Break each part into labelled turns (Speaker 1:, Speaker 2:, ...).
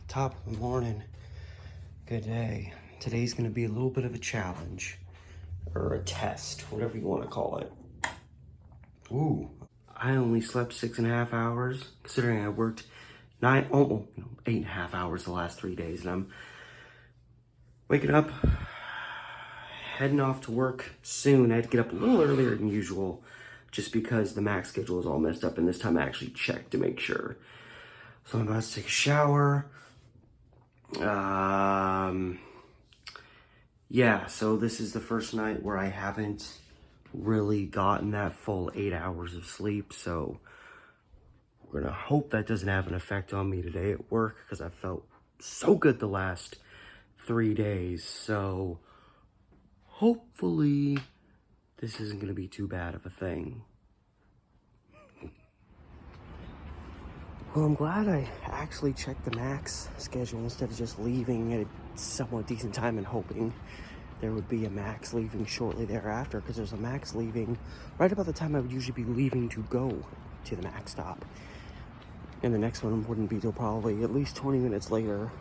Speaker 1: Top of the morning. Good day. Today's gonna be a little bit of a challenge. Or a test, whatever you want to call it. Ooh. I only slept 6.5 hours, considering I worked 8.5 hours the last 3 days, and I'm waking up, heading off to work soon. I had to get up a little earlier than usual, just because the Mac schedule is all messed up, and this time I actually checked to make sure. So I'm about to take a shower. Yeah, so this is the first night where I haven't really gotten that full 8 hours of sleep, so we're gonna hope that doesn't have an effect on me today at work, because I felt so good the last 3 days, so hopefully this isn't gonna be too bad of a thing. Well, I'm glad I actually checked the Max schedule instead of just leaving at a somewhat decent time and hoping there would be a Max leaving shortly thereafter, because there's a Max leaving right about the time I would usually be leaving to go to the Max stop. And the next one wouldn't be till probably at least 20 minutes later.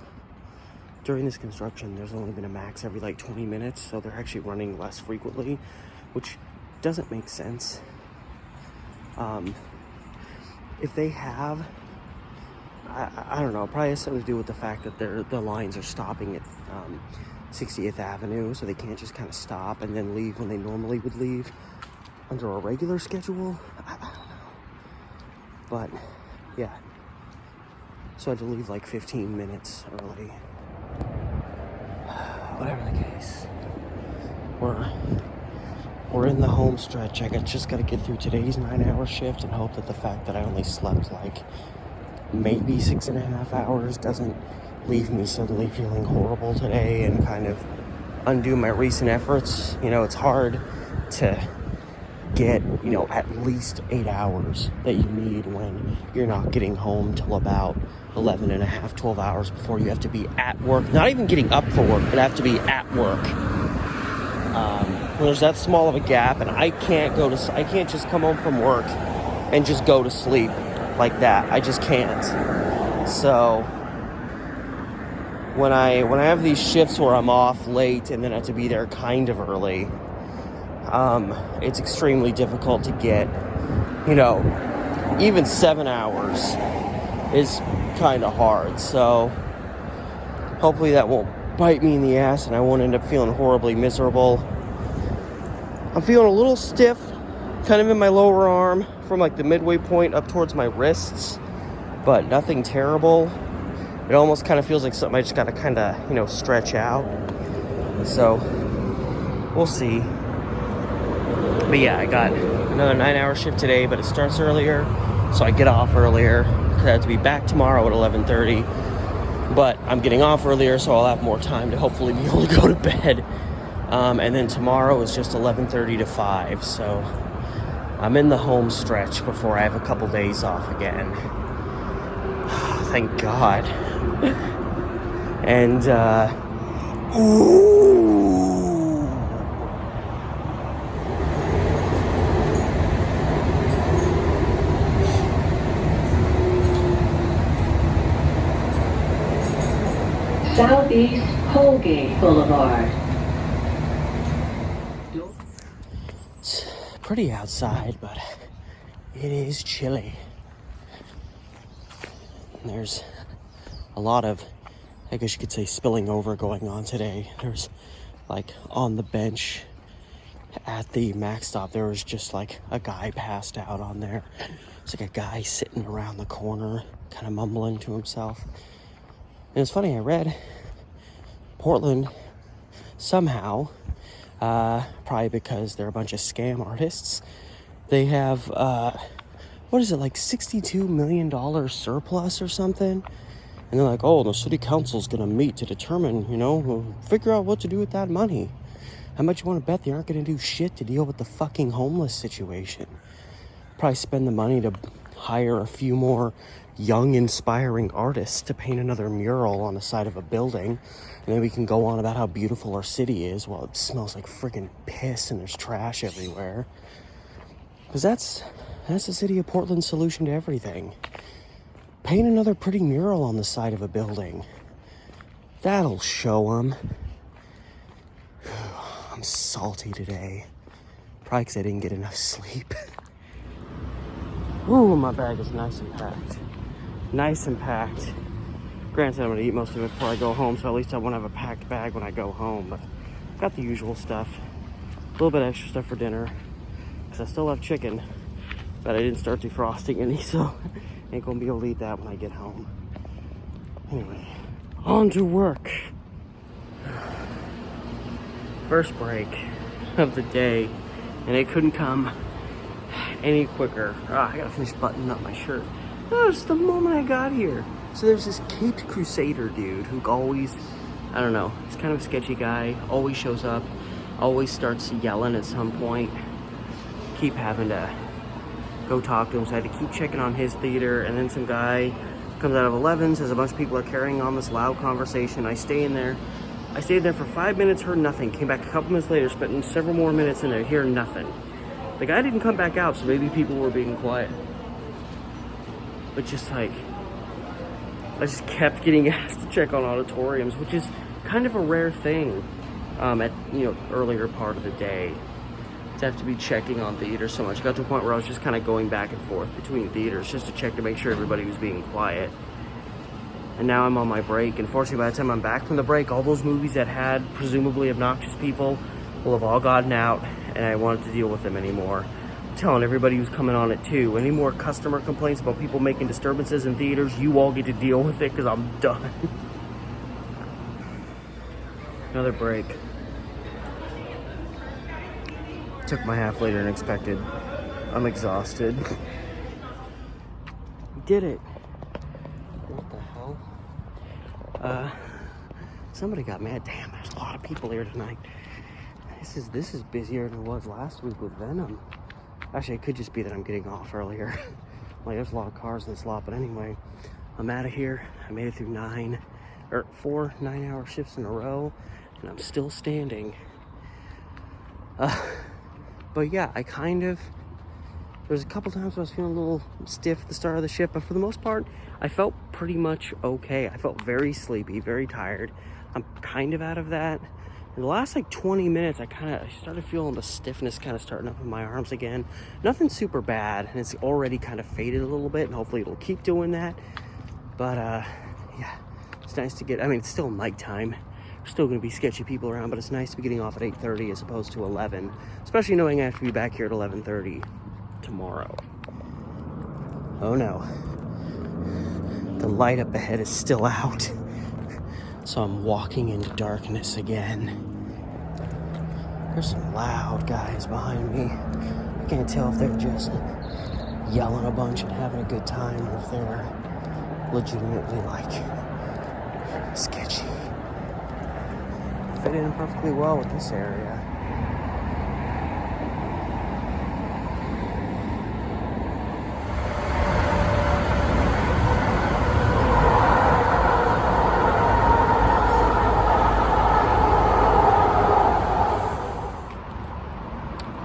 Speaker 1: During this construction, there's only been a Max every like 20 minutes, so they're actually running less frequently, which doesn't make sense. If they have, I don't know, it probably has something to do with the fact that the lines are stopping at 60th Avenue, so they can't just kind of stop and then leave when they normally would leave under a regular schedule. I don't know. But, yeah. So I had to leave like 15 minutes early. Whatever the case. We're in the home stretch. I just gotta get through today's 9-hour shift and hope that the fact that I only slept like maybe 6.5 hours doesn't leave me suddenly feeling horrible today and kind of undo my recent efforts. You know, it's hard to get, at least 8 hours that you need when you're not getting home till about 12 hours before you have to be at work. Not even getting up for work, but have to be at work. When there's that small of a gap, and I can't just come home from work and just go to sleep like that. I just can't. So when I have these shifts where I'm off late and then I have to be there kind of early, it's extremely difficult to get, even 7 hours is kind of hard. So hopefully that won't bite me in the ass and I won't end up feeling horribly miserable. I'm feeling a little stiff, kind of in my lower arm from like the midway point up towards my wrists, but nothing terrible. It almost kind of feels like something I just gotta kind of, stretch out. So we'll see. But yeah, I got another 9-hour shift today, but it starts earlier, so I get off earlier because I have to be back tomorrow at 11:30. But I'm getting off earlier, so I'll have more time to hopefully be able to go to bed. And then tomorrow is just 11:30 to 5, so I'm in the home stretch before I have a couple days off again. Thank God. And, ooh.
Speaker 2: Southeast Colgate Boulevard.
Speaker 1: It's pretty outside, but it is chilly. There's a lot of, I guess you could say, spilling over going on today. There's like on the bench at the Max stop, there was just like a guy passed out on there. It's like a guy sitting around the corner, kind of mumbling to himself. And it's funny, I read Portland somehow, probably because they're a bunch of scam artists, they have, what is it, like $62 million surplus or something? And they're like, oh, the city council's gonna meet to determine, figure out what to do with that money. How much you want to bet they aren't gonna do shit to deal with the fucking homeless situation? Probably spend the money to hire a few more young, inspiring artists to paint another mural on the side of a building. And then we can go on about how beautiful our city is while it smells like freaking piss and there's trash everywhere. Because that's the city of Portland's solution to everything. paint another pretty mural on the side of a building. That'll show them. I'm salty today. Probably because I didn't get enough sleep. Ooh, my bag is nice and packed. Nice and packed. Granted, I'm going to eat most of it before I go home, so at least I won't have a packed bag when I go home. But I've got the usual stuff. A little bit extra stuff for dinner. Because I still have chicken. But I didn't start defrosting any, so ain't going to be able to eat that when I get home. Anyway, on to work. First break of the day, and it couldn't come any quicker. I gotta finish buttoning up my shirt. Oh, it's the moment I got here. So there's this Caped Crusader dude who always, I don't know, he's kind of a sketchy guy, always shows up, always starts yelling at some point. Keep having to go talk to him, so I had to keep checking on his theater, and then some guy comes out of 11, says a bunch of people are carrying on this loud conversation. I stayed there for 5 minutes, heard nothing. Came back a couple minutes later, spent several more minutes in there, hear nothing. The guy didn't come back out, so maybe people were being quiet. But just like, I just kept getting asked to check on auditoriums, which is kind of a rare thing at, earlier part of the day. To have to be checking on theaters so much. Got to a point where I was just kind of going back and forth between theaters just to check to make sure everybody was being quiet. And now I'm on my break. Unfortunately, by the time I'm back from the break, all those movies that had presumably obnoxious people will have all gotten out, and I wanted to deal with them anymore. I'm telling everybody who's coming on it too, any more customer complaints about people making disturbances in theaters, you all get to deal with it because I'm done. Another break. Took my half later than expected. I'm exhausted. We did it. What the hell? Somebody got mad. Damn, there's a lot of people here tonight. This is busier than it was last week with Venom. Actually, it could just be that I'm getting off earlier. Like, there's a lot of cars in this lot, but anyway, I'm out of here. I made it through 4 9-hour shifts in a row, and I'm still standing. But yeah, there's a couple times where I was feeling a little stiff at the start of the shift, but for the most part, I felt pretty much okay. I felt very sleepy, very tired. I'm kind of out of that. In the last 20 minutes, I started feeling the stiffness kind of starting up in my arms again. Nothing super bad, and it's already kind of faded a little bit, and hopefully it'll keep doing that. But yeah, it's nice to get, it's still nighttime. There's still going to be sketchy people around, but it's nice to be getting off at 8:30 as opposed to 11, especially knowing I have to be back here at 11:30 tomorrow. Oh no. The light up ahead is still out. So I'm walking into darkness again. There's some loud guys behind me. I can't tell if they're just yelling a bunch and having a good time or if they're legitimately sketchy. Fit in perfectly well with this area.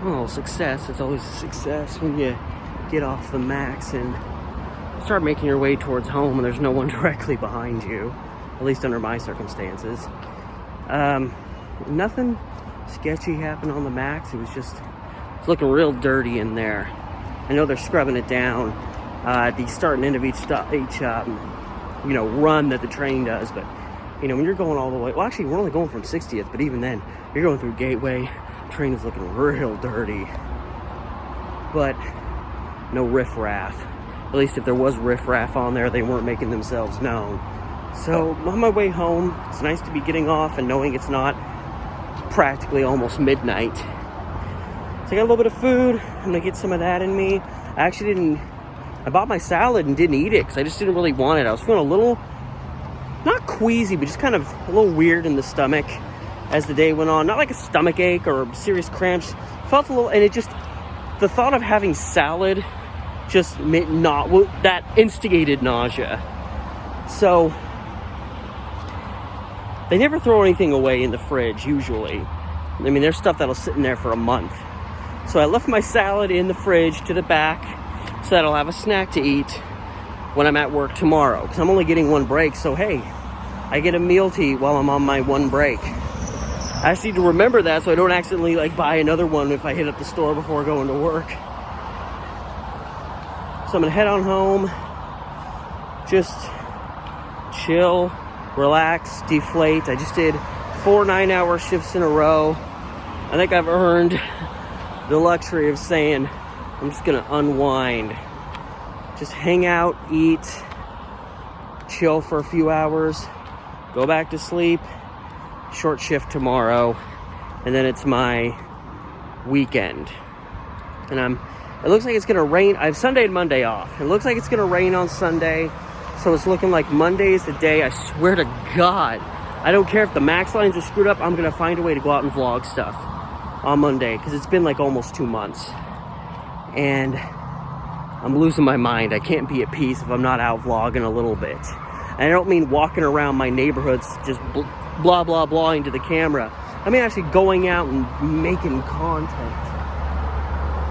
Speaker 1: Well, success, it's always a success when you get off the max and start making your way towards home and there's no one directly behind you, at least under my circumstances. Nothing sketchy happened on the max. It's looking real dirty in there. I know they're scrubbing it down at the start and end of each run that the train does, but when you're going all the way, well, actually we're only going from 60th, but even then you're going through Gateway. Train is looking real dirty, but no riffraff. At least if there was riffraff on there, they weren't making themselves known. So on my way home, it's nice to be getting off and knowing it's not practically almost midnight. So I got a little bit of food. I'm gonna get some of that in me. I bought my salad and didn't eat it because I just didn't really want it. I was feeling a little, not queasy, but just kind of a little weird in the stomach as the day went on. Not like a stomach ache or serious cramps. Felt a little, and the thought of having salad just that instigated nausea. So they never throw anything away in the fridge, usually. There's stuff that'll sit in there for a month. So I left my salad in the fridge to the back so that I'll have a snack to eat. when I'm at work tomorrow, because I'm only getting one break. So hey, I get a meal to eat while I'm on my one break. I just need to remember that so I don't accidentally like buy another one if I hit up the store before going to work. So I'm gonna head on home, just chill, relax, deflate. I just did 4 9-hour shifts in a row. I think I've earned the luxury of saying I'm just gonna unwind. Just hang out, eat, chill for a few hours, go back to sleep, short shift tomorrow, and then it's my weekend. And it looks like it's gonna rain. I have Sunday and Monday off. It looks like it's gonna rain on Sunday, so it's looking like Monday is the day. I swear to God, I don't care if the max lines are screwed up, I'm gonna find a way to go out and vlog stuff on Monday, because it's been like almost 2 months. And I'm losing my mind. I can't be at peace if I'm not out vlogging a little bit. And I don't mean walking around my neighborhoods just blah, blah, blah into the camera. I mean actually going out and making content.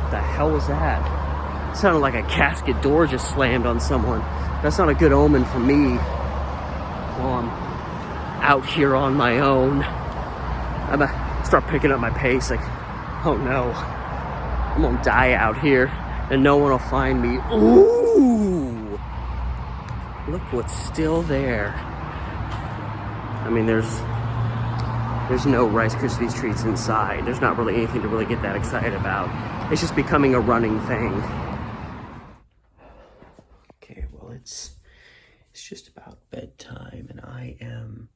Speaker 1: What the hell was that? It sounded like a casket door just slammed on someone. That's not a good omen for me while I'm out here on my own. I'm gonna start picking up my pace like, oh no, I'm gonna die out here and no one will find me. Ooh! Look what's still there. I mean, there's no Rice Krispies treats inside. There's not really anything to really get that excited about. It's just becoming a running thing. Okay, well, it's just about bedtime, and I am,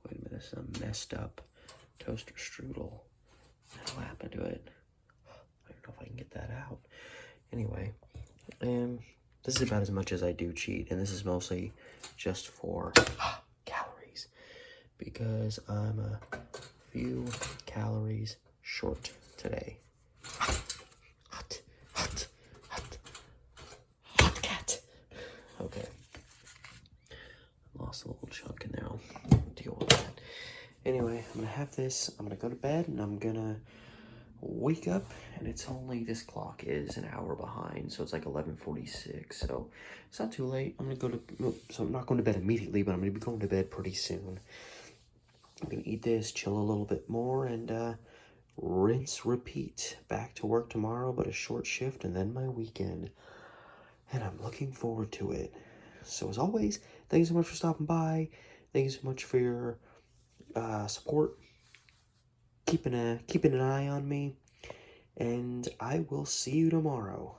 Speaker 1: wait a minute, some messed up toaster strudel. What happened to it? I don't know if I can get that out. Anyway, this is about as much as I do cheat, and this is mostly just for calories, because I'm a few calories short today. Hot cat. Okay. Lost a little chunk in there. I'll deal with that. Anyway, I'm gonna have this. I'm gonna go to bed, and I'm gonna wake up, and it's only, this clock is an hour behind, so it's like 11:46, so it's not too late. I'm gonna go to, so I'm not going to bed immediately, but I'm gonna be going to bed pretty soon. I'm gonna eat this, chill a little bit more, and rinse, repeat. Back to work tomorrow, but a short shift, and then my weekend, and I'm looking forward to it. So as always, thank you so much for stopping by. Thank you so much for your support, keeping an eye on me, and I will see you tomorrow.